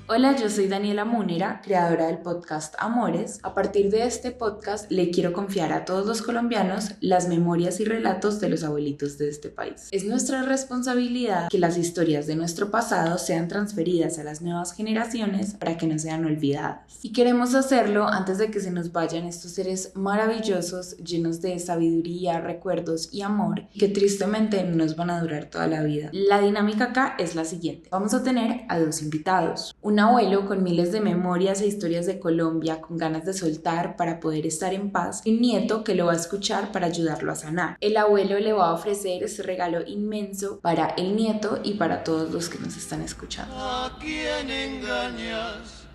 Hola, yo soy Daniela Múnera, creadora del podcast Amores. A partir de este podcast le quiero confiar a todos los colombianos las memorias y relatos de los abuelitos de este país. Es nuestra responsabilidad que las historias de nuestro pasado sean transferidas a las nuevas generaciones para que no sean olvidadas. Y queremos hacerlo antes de que se nos vayan estos seres maravillosos, llenos de sabiduría, recuerdos y amor, que tristemente no nos van a durar toda la vida. La dinámica acá es la siguiente. Vamos a tener a dos invitados. Un abuelo con miles de memorias e historias de Colombia, con ganas de soltar para poder estar en paz, y un nieto que lo va a escuchar para ayudarlo a sanar. El abuelo le va a ofrecer ese regalo inmenso para el nieto y para todos los que nos están escuchando. ¿A quién engañas?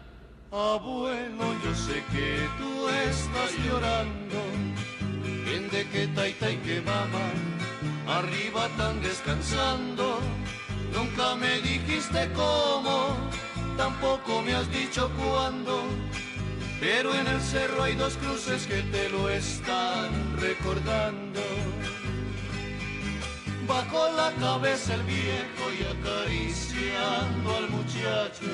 Abuelo, yo sé que tú estás llorando. Bien de que taita y que mama, arriba tan descansando. Nunca me dijiste cómo, tampoco me has dicho cuándo. Pero en el cerro hay dos cruces que te lo están recordando. Bajó la cabeza el viejo y acariciando al muchacho,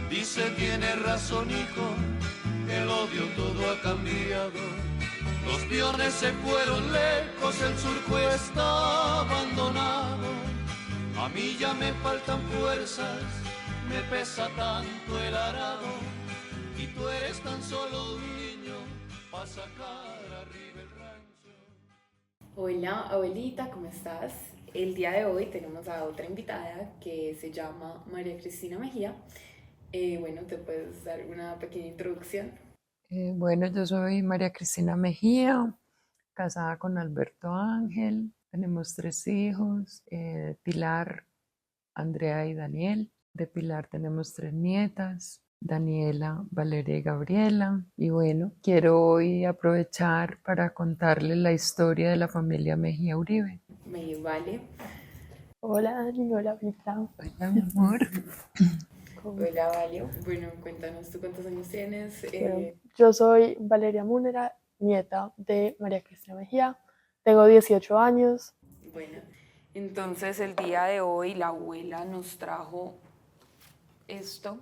dice: tiene razón, hijo, el odio todo ha cambiado. Los peones se fueron lejos, el surco está abandonado. A mí ya me faltan fuerzas, me pesa tanto el arado, y tú eres tan solo un niño para sacar arriba el rancho. Hola, abuelita, ¿cómo estás? El día de hoy tenemos a otra invitada que se llama María Cristina Mejía. Bueno, ¿te puedes dar una pequeña introducción? Bueno, yo soy María Cristina Mejía, casada con Alberto Ángel. Tenemos 3 hijos, Pilar, Andrea y Daniel. De Pilar tenemos 3 nietas, Daniela, Valeria y Gabriela. Y bueno, quiero hoy aprovechar para contarles la historia de la familia Mejía Uribe. Me vale. Hola Dani, hola Brita. Hola, mi amor. Hola, Vale. Bueno, cuéntanos, ¿tú cuántos años tienes? Bueno, yo soy Valeria Múnera, nieta de María Cristina Mejía. Tengo 18 años. Bueno, entonces el día de hoy la abuela nos trajo esto.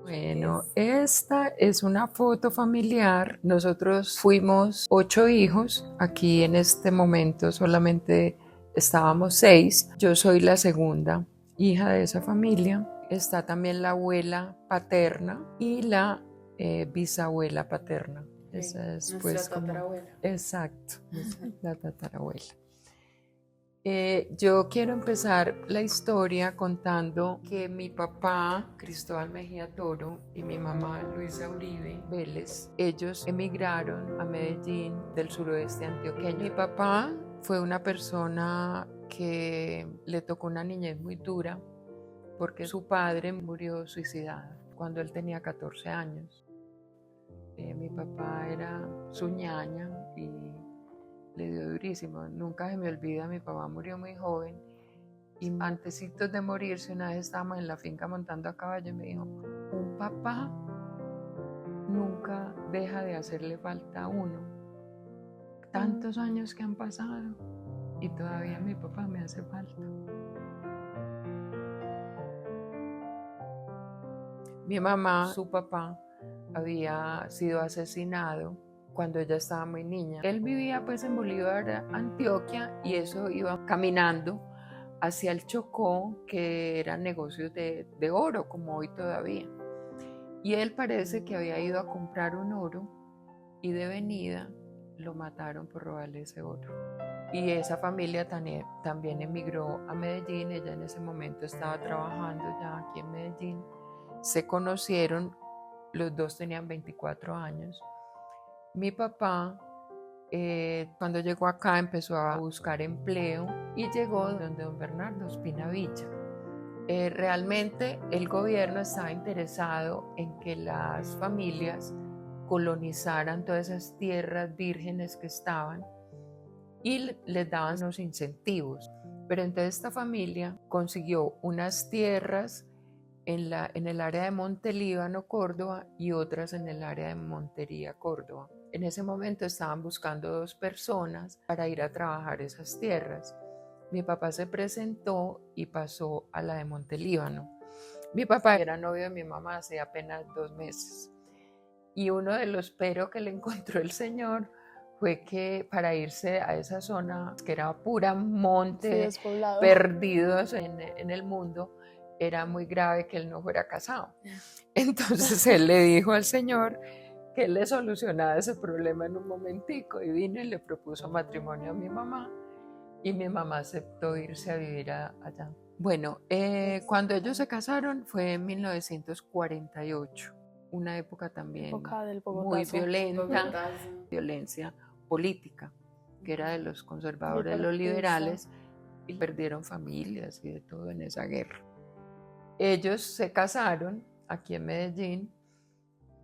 Bueno, esta es una foto familiar. Nosotros fuimos 8 hijos. Aquí en este momento solamente estábamos 6. Yo soy la segunda hija de esa familia. Está también la abuela paterna y la bisabuela paterna. Esa es nuestra pues como... tatarabuela. Exacto, la tatarabuela. Yo quiero empezar la historia contando que mi papá, Cristóbal Mejía Toro, y mi mamá, Luisa Uribe Vélez, ellos emigraron a Medellín del suroeste antioqueño. Mi papá fue una persona que le tocó una niñez muy dura porque su padre murió suicidado cuando él tenía 14 años. Mi papá era su ñaña y le dio durísimo. Nunca se me olvida, mi papá murió muy joven y antesitos de morirse, una vez estábamos en la finca montando a caballo y me dijo: un papá nunca deja de hacerle falta a uno. Tantos años que han pasado y todavía mi papá me hace falta. Mi mamá, su papá, había sido asesinado cuando ella estaba muy niña. Él vivía pues en Bolívar, Antioquia, y eso iba caminando hacia el Chocó, que eran negocios de oro, como hoy todavía. Y él parece que había ido a comprar un oro y de venida lo mataron por robarle ese oro. Y esa familia también emigró a Medellín. Ella en ese momento estaba trabajando ya aquí en Medellín. Se conocieron, los dos tenían 24 años. Mi papá, cuando llegó acá, empezó a buscar empleo y llegó donde don Bernardo Espinavilla. Realmente el gobierno estaba interesado en que las familias colonizaran todas esas tierras vírgenes que estaban y les daban unos incentivos. Pero entonces esta familia consiguió unas tierras en el área de Montelíbano, Córdoba, y otras en el área de Montería, Córdoba. En ese momento estaban buscando 2 personas para ir a trabajar esas tierras. Mi papá se presentó y pasó a la de Montelíbano. Mi papá era novio de mi mamá hace apenas 2 meses. Y uno de los pero que le encontró el señor fue que para irse a esa zona, que era pura monte, despoblado, perdidos en el mundo, era muy grave que él no fuera casado. Entonces él le dijo al señor que él le solucionaba ese problema en un momentico, y vino y le propuso matrimonio a mi mamá, y mi mamá aceptó irse a vivir allá. Bueno, cuando ellos se casaron fue en 1948, una época también época del muy Bogotazo. violenta, Bogotazo. violencia política, que era de los conservadores, los Bipartidista. liberales, y perdieron familias y de todo en esa guerra. Ellos se casaron aquí en Medellín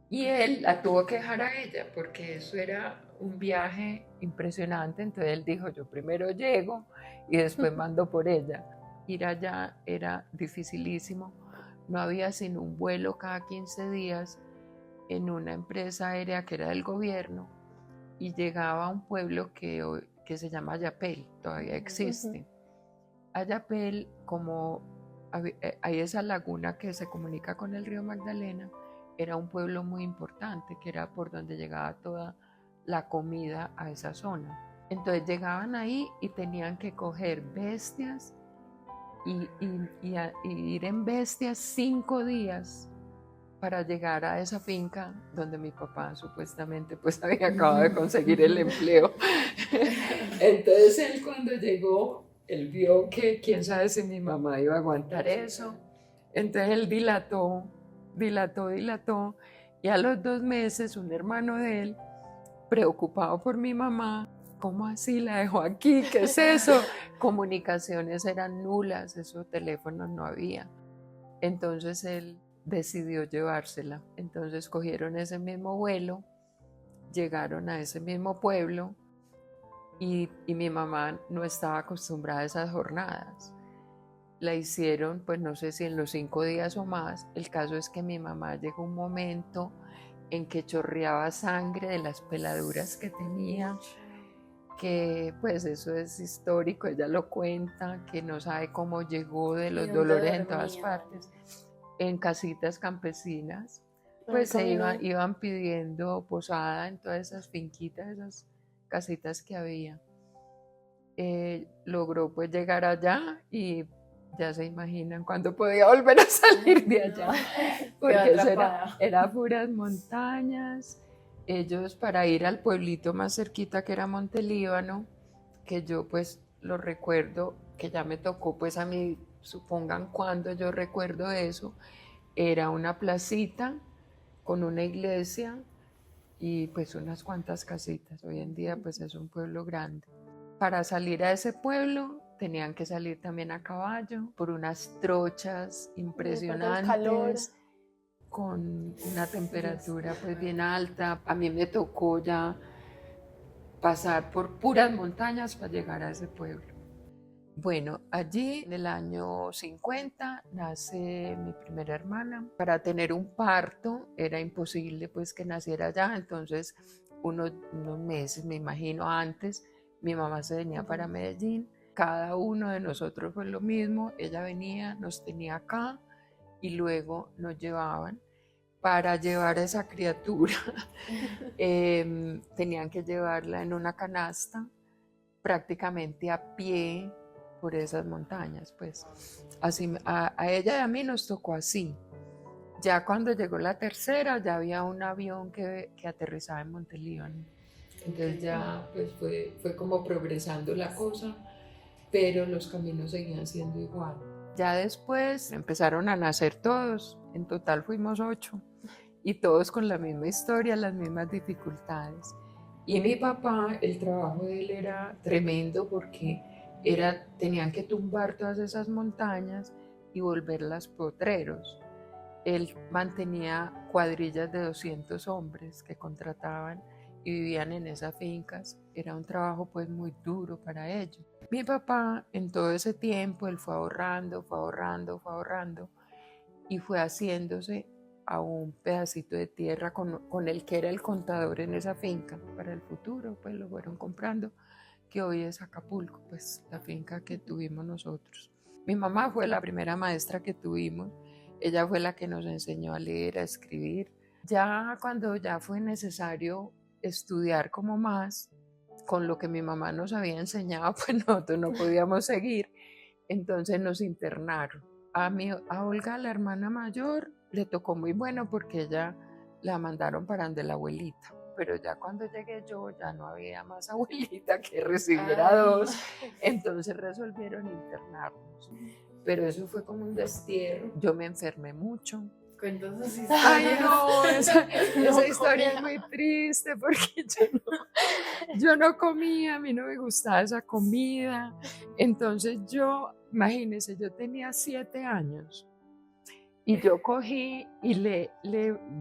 y él la tuvo que dejar a ella porque eso era un viaje impresionante. Entonces él dijo, yo primero llego y después mando por ella. Ir allá era dificilísimo, no había sino un vuelo cada 15 días en una empresa aérea que era del gobierno, y llegaba a un pueblo que se llama Ayapel, todavía existe. Ayapel, como hay esa laguna que se comunica con el río Magdalena, era un pueblo muy importante, que era por donde llegaba toda la comida a esa zona. Entonces llegaban ahí y tenían que coger bestias y ir en bestias 5 días para llegar a esa finca donde mi papá supuestamente pues había acabado de conseguir el empleo. Entonces él, cuando llegó, él vio que quién sabe si mi mamá iba a aguantar eso. Entonces él dilató, y a los 2 meses un hermano de él, preocupado por mi mamá, ¿cómo así la dejó aquí? ¿Qué es eso? Comunicaciones eran nulas, esos teléfonos no había. Entonces él decidió llevársela. Entonces cogieron ese mismo vuelo, llegaron a ese mismo pueblo, y mi mamá no estaba acostumbrada a esas jornadas. La hicieron, pues no sé si en los 5 días o más. El caso es que mi mamá llegó un momento en que chorreaba sangre de las peladuras que tenía, que pues eso es histórico, ella lo cuenta, que no sabe cómo llegó de los dolores en todas partes, en casitas campesinas, pues se iban pidiendo posada en todas esas finquitas, esas casitas que había. Logró pues llegar allá y ya se imaginan cuándo podía volver a salir de allá, porque eso era puras montañas. Ellos, para ir al pueblito más cerquita, que era Montelíbano, que yo pues lo recuerdo, que ya me tocó pues a mí, supongan cuando yo recuerdo eso, era una placita con una iglesia y pues unas cuantas casitas. Hoy en día pues es un pueblo grande. Para salir a ese pueblo tenían que salir también a caballo por unas trochas impresionantes, con una temperatura pues bien alta. A mí me tocó ya pasar por puras montañas para llegar a ese pueblo. Bueno, allí en el año 50 nace mi primera hermana. Para tener un parto era imposible pues que naciera allá, entonces unos meses, me imagino, antes, mi mamá se venía para Medellín. Cada uno de nosotros fue lo mismo, ella venía, nos tenía acá y luego nos llevaban. Para llevar a esa criatura tenían que llevarla en una canasta, prácticamente a pie por esas montañas. Pues así, a ella y a mí nos tocó así. Ya cuando llegó la tercera, ya había un avión que aterrizaba en Montelíbano. Entonces ya pues fue como progresando la cosa, pero los caminos seguían siendo igual. Ya después empezaron a nacer todos, en total fuimos 8, y todos con la misma historia, las mismas dificultades. Y mi papá, el trabajo de él era tremendo porque tenían que tumbar todas esas montañas y volverlas potreros. Él mantenía cuadrillas de 200 hombres que contrataban y vivían en esas fincas. Era un trabajo pues muy duro para ellos. Mi papá en todo ese tiempo, él fue ahorrando y fue haciéndose a un pedacito de tierra con el que era el contador en esa finca. Para el futuro pues lo fueron comprando, que hoy es Acapulco, pues la finca que tuvimos nosotros. Mi mamá fue la primera maestra que tuvimos. ella fue la que nos enseñó a leer, a escribir. Ya cuando ya fue necesario estudiar como más, con lo que mi mamá nos había enseñado, pues nosotros no podíamos seguir, entonces nos internaron. A Olga, la hermana mayor, le tocó muy bueno porque ella la mandaron para donde la abuelita, pero ya cuando llegué yo ya no había más abuelita que recibiera dos, entonces resolvieron internarnos. Pero eso fue como un destierro. Yo me enfermé mucho. Cuéntanos Ay, no, esa historia es muy triste porque yo no comía, a mí no me gustaba esa comida. Entonces imagínense, yo tenía 7 años y yo cogí y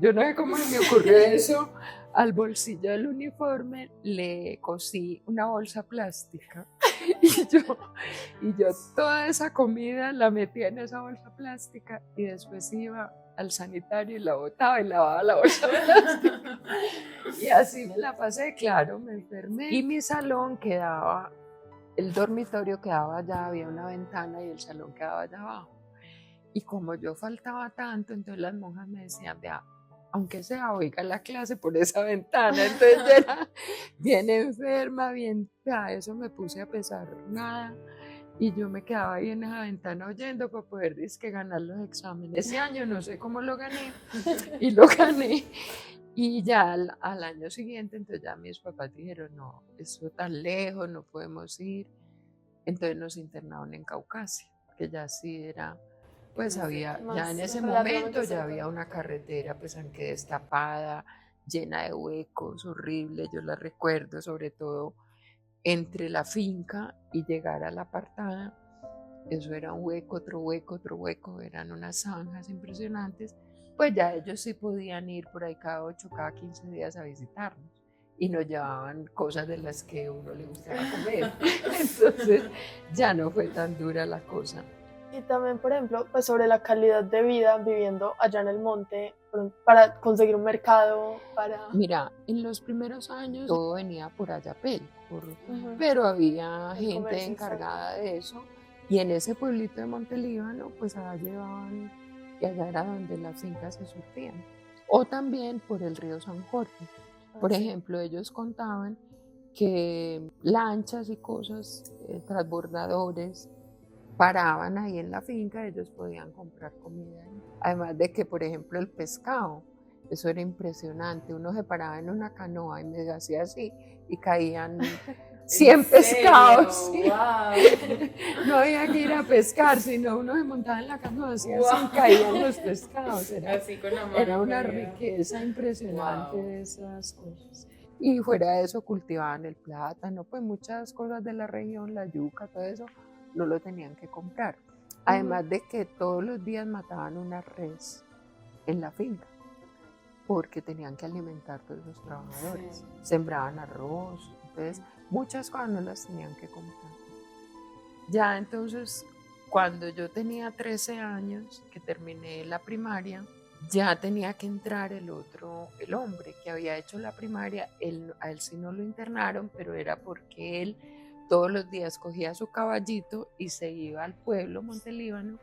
yo no sé cómo me ocurrió eso, al bolsillo del uniforme le cosí una bolsa plástica y yo toda esa comida la metía en esa bolsa plástica y después iba al sanitario y la botaba y lavaba la bolsa plástica. Y así me la pasé, claro, me enfermé. Y mi salón quedaba, el dormitorio quedaba allá, había una ventana y el salón quedaba allá abajo. Y como yo faltaba tanto, entonces las monjas me decían, vea, aunque sea, oiga la clase por esa ventana. Entonces yo era bien enferma, eso me puse a pesar nada. Y yo me quedaba ahí en esa ventana oyendo para poder ganar los exámenes. Ese año no sé cómo lo gané, y lo gané. Y ya al año siguiente, entonces ya mis papás dijeron, no, eso tan lejos, no podemos ir. Entonces nos internaron en Caucasia, que ya sí era, pues había, ya en ese momento ya había una carretera pues aunque destapada, llena de huecos, horrible, yo la recuerdo, sobre todo entre la finca y llegar a la apartada, eso era un hueco, otro hueco, otro hueco, eran unas zanjas impresionantes, pues ya ellos sí podían ir por ahí cada 8, cada 15 días a visitarnos y nos llevaban cosas de las que a uno le gustaba comer, entonces ya no fue tan dura la cosa. Y también, por ejemplo, pues sobre la calidad de vida viviendo allá en el monte, para conseguir un mercado, Mira, en los primeros años todo venía por Ayapel, pero había gente encargada de eso, y en ese pueblito de Montelíbano, pues allá llevaban, y allá era donde las fincas se surtían. O también por el río San Jorge. Por ejemplo, ellos contaban que lanchas y cosas, transbordadores, paraban ahí en la finca, ellos podían comprar comida. Además de que, por ejemplo, el pescado, eso era impresionante. Uno se paraba en una canoa y me hacía así y caían 100 pescados. ¿Sí? Wow. No había que ir a pescar, sino uno se montaba en la canoa y así caían los pescados. Era una riqueza impresionante de esas cosas. Y fuera de eso cultivaban el plátano, pues muchas cosas de la región, la yuca, todo eso, no lo tenían que comprar. Además de que todos los días mataban una res en la finca, porque tenían que alimentar a todos los trabajadores. Sí. Sembraban arroz, entonces muchas cosas no las tenían que comprar. Ya entonces, cuando yo tenía 13 años, que terminé la primaria, ya tenía que entrar el hombre que había hecho la primaria. A él sí no lo internaron, pero era porque él todos los días cogía su caballito y se iba al pueblo Montelíbano,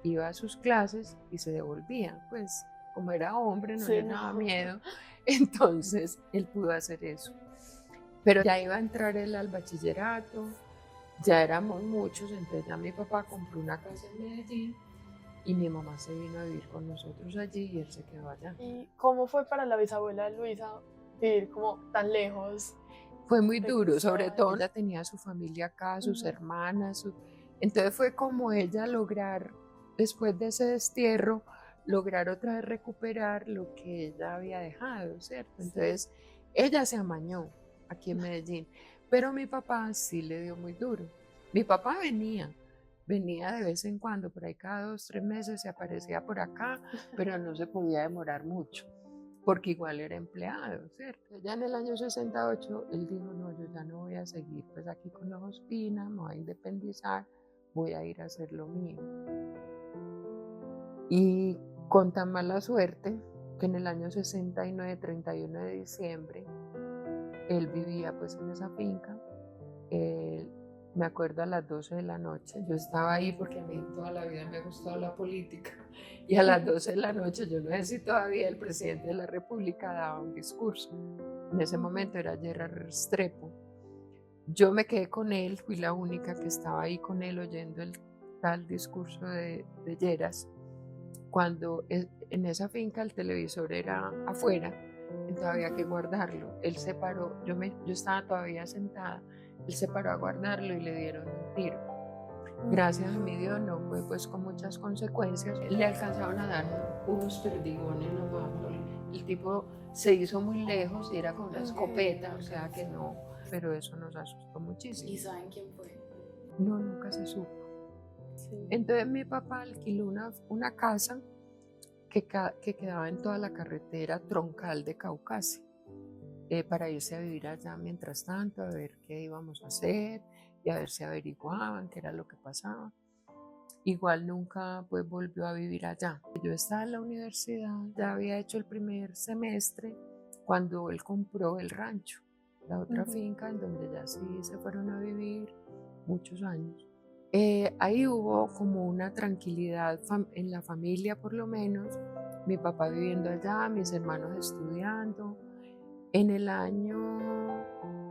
iba a sus clases y se devolvía. Pues como era hombre no le daba miedo, entonces él pudo hacer eso. Pero ya iba a entrar él al bachillerato, ya éramos muchos, entonces ya mi papá compró una casa en Medellín y mi mamá se vino a vivir con nosotros allí y él se quedó allá. ¿Y cómo fue para la bisabuela de Luisa vivir como tan lejos? Fue muy duro, sobre todo ella tenía su familia acá, sus hermanas, entonces fue como ella lograr, después de ese destierro, lograr otra vez recuperar lo que ella había dejado, ¿cierto? Entonces ella se amañó aquí en Medellín, pero mi papá sí le dio muy duro. Mi papá venía de vez en cuando, por ahí cada 2, 3 meses se aparecía por acá, pero no se podía demorar mucho, porque igual era empleado, ¿cierto? Ya en el año 68, él dijo, no, yo ya no voy a seguir pues aquí con los Ospina, me voy a independizar, voy a ir a hacer lo mío. Y con tan mala suerte, que en el año 69, 31 de diciembre, él vivía pues en esa finca, Me acuerdo a las 12 de la noche, yo estaba ahí porque a mí toda la vida me ha gustado la política, y a las 12 de la noche, yo no sé si todavía el presidente de la República daba un discurso. En ese momento era Gerard Restrepo. Yo me quedé con él, fui la única que estaba ahí con él oyendo el tal discurso de Lleras. Cuando en esa finca el televisor era afuera, entonces había que guardarlo. Él se paró, yo estaba todavía sentada, él se paró a guardarlo y le dieron un tiro. Gracias a mi Dios no fue pues con muchas consecuencias. Le alcanzaron a dar unos perdigones nomás. El tipo se hizo muy lejos y era con una escopeta, o sea que no, pero eso nos asustó muchísimo. ¿Y saben quién fue? No, nunca se supo. Sí. Entonces mi papá alquiló una casa que quedaba en toda la carretera troncal de Caucasia, para irse a vivir allá mientras tanto, a ver qué íbamos a hacer y a ver si averiguaban qué era lo que pasaba. Igual nunca pues volvió a vivir allá. Yo estaba en la universidad, ya había hecho el primer semestre cuando él compró el rancho, la otra finca en donde ya sí se fueron a vivir muchos años. Ahí hubo como una tranquilidad en la familia por lo menos, mi papá viviendo allá, mis hermanos estudiando. En el año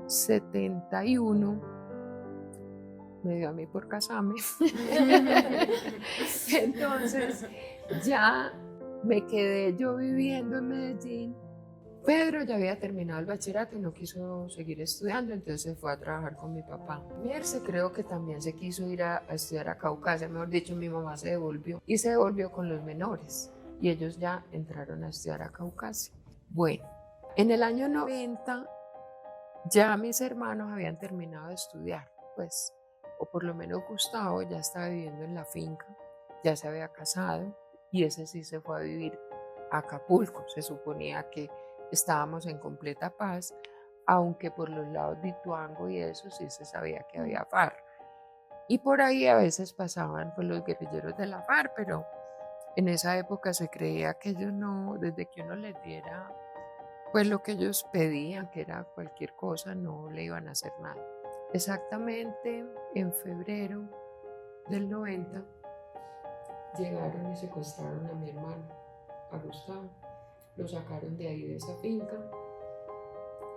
71 me dio a mí por casarme. Entonces ya me quedé yo viviendo en Medellín. Pedro ya había terminado el bachillerato y no quiso seguir estudiando, entonces se fue a trabajar con mi papá. Mierce creo que también se quiso ir a estudiar a Caucasia, mejor dicho, mi mamá se devolvió y se devolvió con los menores y ellos ya entraron a estudiar a Caucasia. Bueno, en el año 90 ya mis hermanos habían terminado de estudiar, pues, o por lo menos Gustavo ya estaba viviendo en la finca, ya se había casado y ese sí se fue a vivir a Acapulco. Se suponía que estábamos en completa paz, aunque por los lados de Ituango y eso sí se sabía que había FARC. Y por ahí a veces pasaban pues, los guerrilleros de la FARC, pero en esa época se creía que ellos no, desde que uno les diera pues lo que ellos pedían, que era cualquier cosa, no le iban a hacer nada. Exactamente en febrero del 90 llegaron y secuestraron a mi hermano, a Gustavo. Lo sacaron de ahí de esa finca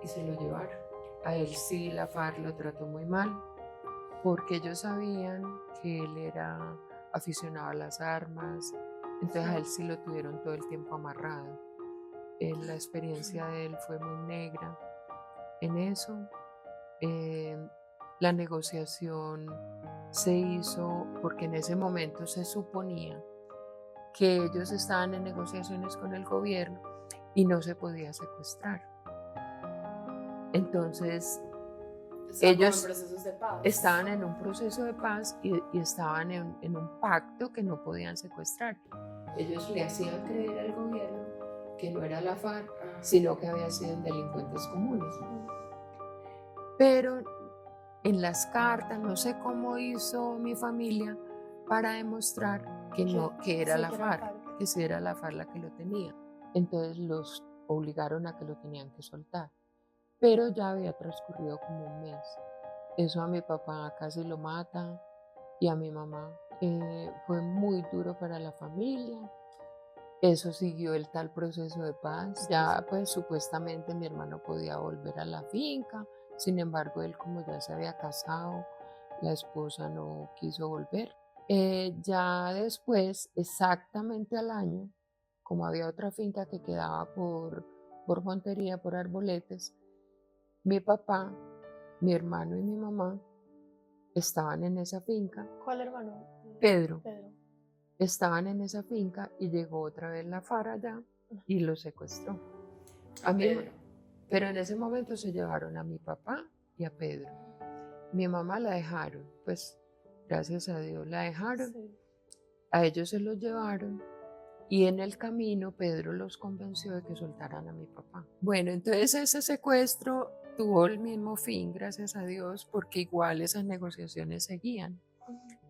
y se lo llevaron. A él sí la FARC lo trató muy mal porque ellos sabían que él era aficionado a las armas, entonces a él sí lo tuvieron todo el tiempo amarrado. La experiencia de él fue muy negra en eso. La negociación se hizo porque en ese momento se suponía que ellos estaban en negociaciones con el gobierno y no se podía secuestrar. Entonces, ellos estaban en un proceso de paz y estaban en un pacto que no podían secuestrar. Ellos le hacían creer al gobierno que no era la FARC, sino que habían sido delincuentes comunes. Pero en las cartas, no sé cómo hizo mi familia para demostrar que era la FARC, que sí era la FARC la que lo tenía. Entonces los obligaron a que lo tenían que soltar. Pero ya había transcurrido como un mes. Eso a mi papá casi lo mata y a mi mamá. Fue muy duro para la familia. Eso siguió el tal proceso de paz. Ya pues supuestamente mi hermano podía volver a la finca. Sin embargo, él como ya se había casado, la esposa no quiso volver. Ya después, exactamente al año, como había otra finca que quedaba por Montería, por Arboletes, mi papá, mi hermano y mi mamá estaban en esa finca. ¿Cuál hermano? Pedro. Estaban en esa finca y llegó otra vez la FARC allá y lo secuestró. A mí, pero en ese momento se llevaron a mi papá y a Pedro. Mi mamá la dejaron, pues gracias a Dios la dejaron. Sí. A ellos se los llevaron y en el camino Pedro los convenció de que soltaran a mi papá. Bueno, entonces ese secuestro tuvo el mismo fin, gracias a Dios, porque igual esas negociaciones seguían.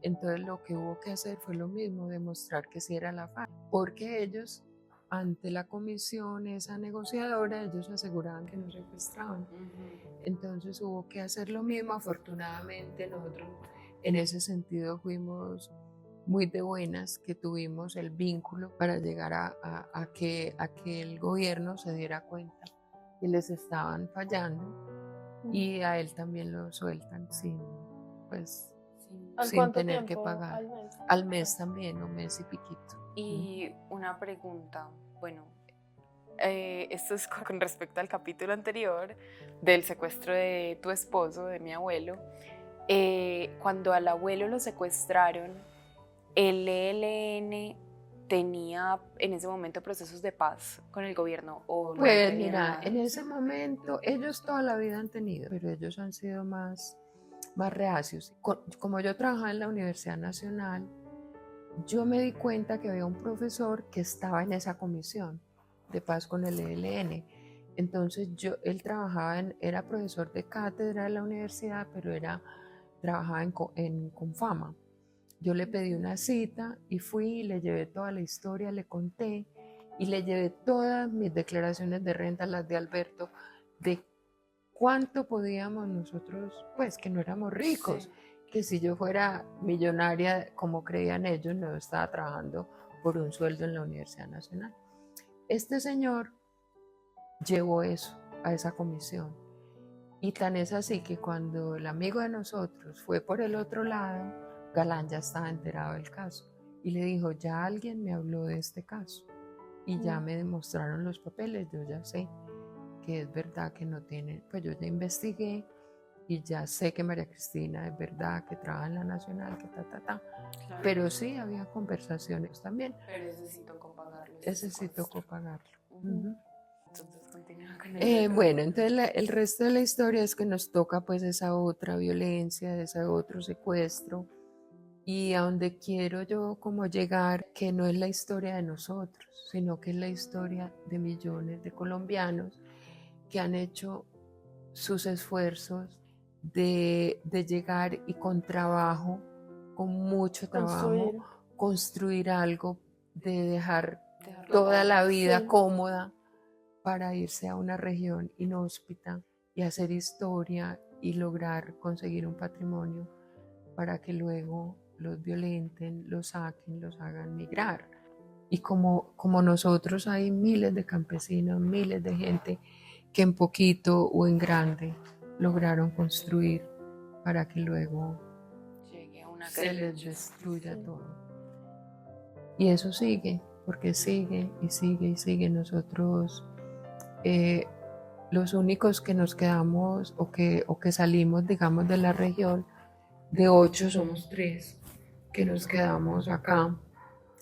Entonces lo que hubo que hacer fue lo mismo, demostrar que sí era la FARC, porque ellos ante la comisión, esa negociadora, ellos aseguraban que no secuestraban. Entonces hubo que hacer lo mismo. Afortunadamente nosotros en ese sentido fuimos muy de buenas, que tuvimos el vínculo para llegar a que el gobierno se diera cuenta que les estaban fallando, y a él también lo sueltan sin tener que pagar. Al mes también, un mes y piquito. Y una pregunta, bueno, esto es con respecto al capítulo anterior del secuestro de tu esposo, de mi abuelo. Cuando al abuelo lo secuestraron, ¿el ELN tenía en ese momento procesos de paz con el gobierno? ¿O no Pues tenía mira, nada? en ese momento ellos toda la vida han tenido, pero ellos han sido más reacios. Como yo trabajaba en la Universidad Nacional, yo me di cuenta que había un profesor que estaba en esa comisión de paz con el ELN. Entonces él era profesor de cátedra de la universidad, pero trabajaba en Confama. Yo le pedí una cita y fui, le llevé toda la historia, le conté y le llevé todas mis declaraciones de renta, las de Alberto, de cuánto podíamos nosotros, pues que no éramos ricos, que si yo fuera millonaria, como creían ellos, no estaba trabajando por un sueldo en la Universidad Nacional. Este señor llevó eso a esa comisión, y tan es así que cuando el amigo de nosotros fue por el otro lado, Galán ya estaba enterado del caso y le dijo, ya alguien me habló de este caso y ya me demostraron los papeles, yo ya sé que es verdad que no tiene, pues yo ya investigué y ya sé que María Cristina es verdad que trabaja en la Nacional, que Claro. Pero sí había conversaciones también. Pero ese sí tocó pagarlo. Ese sí tocó pagarlo. Entonces continúa con el Bueno, entonces el resto de la historia es que nos toca pues esa otra violencia, ese otro secuestro, y a donde quiero yo como llegar, que no es la historia de nosotros, sino que es la historia de millones de colombianos que han hecho sus esfuerzos de llegar y con trabajo, con mucho trabajo, construir algo, de dejar toda la vida cómoda para irse a una región inhóspita y hacer historia y lograr conseguir un patrimonio para que luego los violenten, los saquen, los hagan migrar. Y como nosotros hay miles de campesinos, miles de gente que en poquito o en grande lograron construir para que luego se les destruya todo. Y eso sigue, porque sigue y sigue y sigue. Nosotros, los únicos que nos quedamos o que salimos, digamos, de la región, de 8 somos 3 que nos quedamos acá,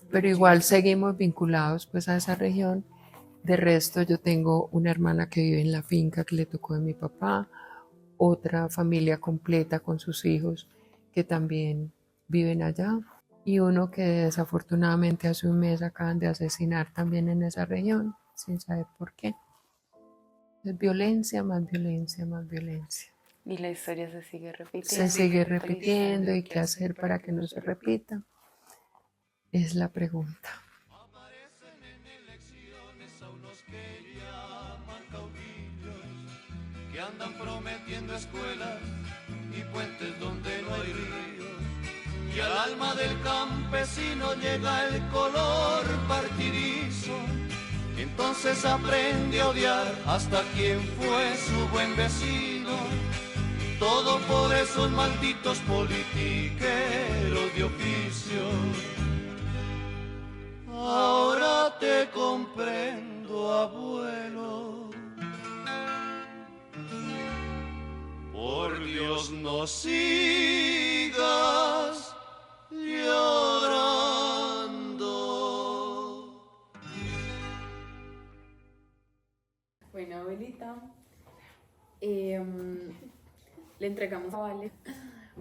pero igual seguimos vinculados pues a esa región. De resto, yo tengo una hermana que vive en la finca que le tocó de mi papá, otra familia completa con sus hijos que también viven allá, y uno que desafortunadamente hace un mes acaban de asesinar también en esa región, sin saber por qué. Es violencia, más violencia, más violencia. Y la historia se sigue repitiendo. Se sigue repitiendo, y qué hacer para que no se repita es la pregunta. Aparecen en elecciones a unos que llaman caudillos, que andan prometiendo escuelas y puentes donde no hay ríos, y al alma del campesino llega el color partidizo. Entonces aprende a odiar hasta quien fue su buen vecino. Todo por esos malditos politiqueros de oficio. Ahora te comprendo, abuelo. Por Dios, no sigas llorando. Bueno, abuelita, le entregamos a Vale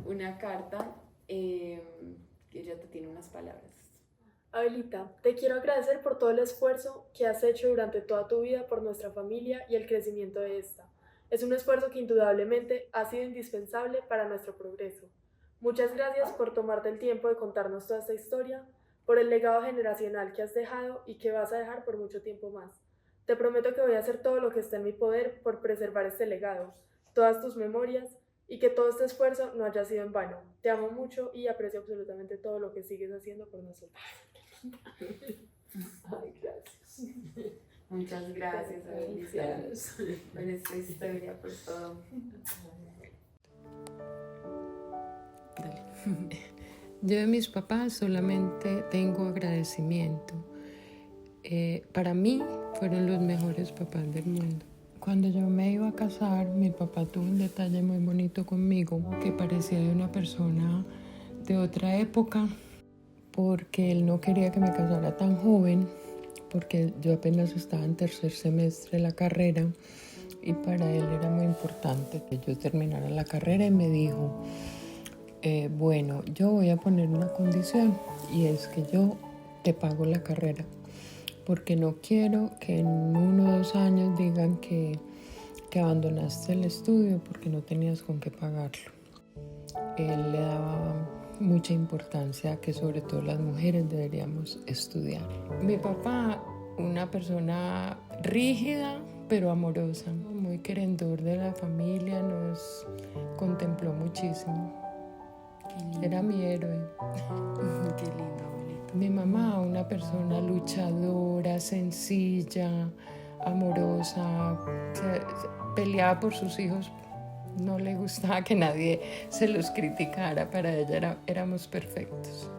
una carta que ella te tiene unas palabras. Abelita, te quiero agradecer por todo el esfuerzo que has hecho durante toda tu vida por nuestra familia y el crecimiento de esta. Es un esfuerzo que indudablemente ha sido indispensable para nuestro progreso. Muchas gracias por tomarte el tiempo de contarnos toda esta historia, por el legado generacional que has dejado y que vas a dejar por mucho tiempo más. Te prometo que voy a hacer todo lo que esté en mi poder por preservar este legado, todas tus memorias, y que todo este esfuerzo no haya sido en vano. Te amo mucho y aprecio absolutamente todo lo que sigues haciendo por nosotros. Ay, gracias. Muchas gracias, Abuelita, por esta historia, por todo. Yo de mis papás solamente tengo agradecimiento. Para mí fueron los mejores papás del mundo. Cuando yo me iba a casar, mi papá tuvo un detalle muy bonito conmigo, que parecía de una persona de otra época, porque él no quería que me casara tan joven, porque yo apenas estaba en tercer semestre de la carrera y para él era muy importante que yo terminara la carrera, y me dijo, bueno, yo voy a poner una condición, y es que yo te pago la carrera, porque no quiero que en 1 o 2 años digan que abandonaste el estudio porque no tenías con qué pagarlo. Él le daba mucha importancia a que sobre todo las mujeres deberíamos estudiar. Mi papá, una persona rígida pero amorosa, muy querendor de la familia, nos contempló muchísimo. Era mi héroe. Qué lindo, abuelita. Mi mamá, una persona luchadora, sencilla, amorosa, peleaba por sus hijos, no le gustaba que nadie se los criticara, para ella éramos perfectos.